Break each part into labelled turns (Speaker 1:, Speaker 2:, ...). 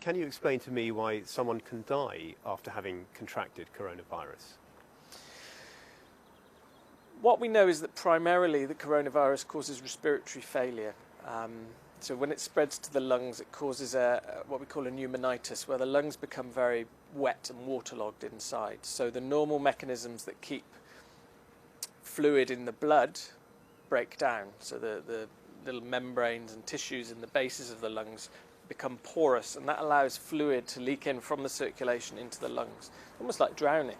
Speaker 1: Can you explain to me why someone can die after having contracted coronavirus?
Speaker 2: What we know is that primarily the coronavirus causes respiratory failure. So when it spreads to the lungs, it causes what we call a pneumonitis, where the lungs become very wet and waterlogged inside. So the normal mechanisms that keep fluid in the blood break down. So the little membranes and tissues in the bases of the lungs become porous, and that allows fluid to leak in from the circulation into the lungs, almost like drowning.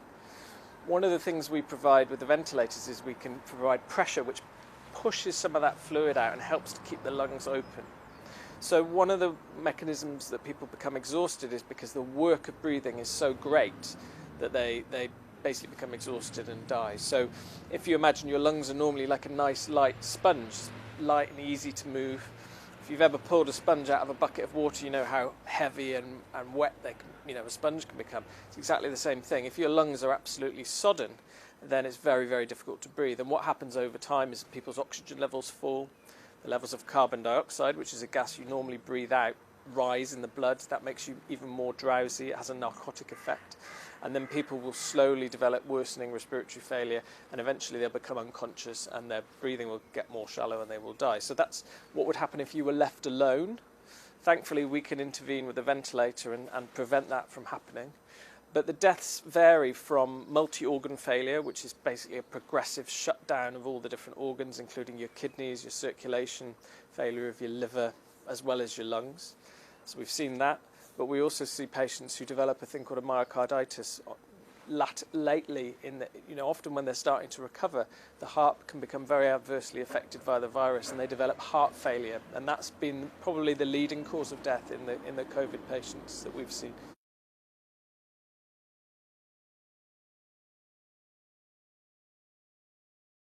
Speaker 2: One of the things we provide with the ventilators is we can provide pressure which pushes some of that fluid out and helps to keep the lungs open. So one of the mechanisms that people become exhausted is because the work of breathing is so great that they basically become exhausted and die. So if you imagine your lungs are normally like a nice light sponge, light and easy to move. If you've ever pulled a sponge out of a bucket of water, you know how heavy and wet a sponge can become. It's exactly the same thing. If your lungs are absolutely sodden, then it's very, very difficult to breathe. And what happens over time is people's oxygen levels fall, the levels of carbon dioxide, which is a gas you normally breathe out, rise in the blood. That makes you even more drowsy. It has a narcotic effect. And then people will slowly develop worsening respiratory failure, and eventually they'll become unconscious and their breathing will get more shallow and they will die. So that's what would happen if you were left alone. Thankfully, we can intervene with a ventilator and prevent that from happening. But the deaths vary from multi-organ failure, which is basically a progressive shutdown of all the different organs, including your kidneys, your circulation, failure of your liver, as well as your lungs. So we've seen that. But we also see patients who develop a thing called a myocarditis lately. Often when they're starting to recover, the heart can become very adversely affected by the virus, and they develop heart failure. And that's been probably the leading cause of death in the COVID patients that we've seen.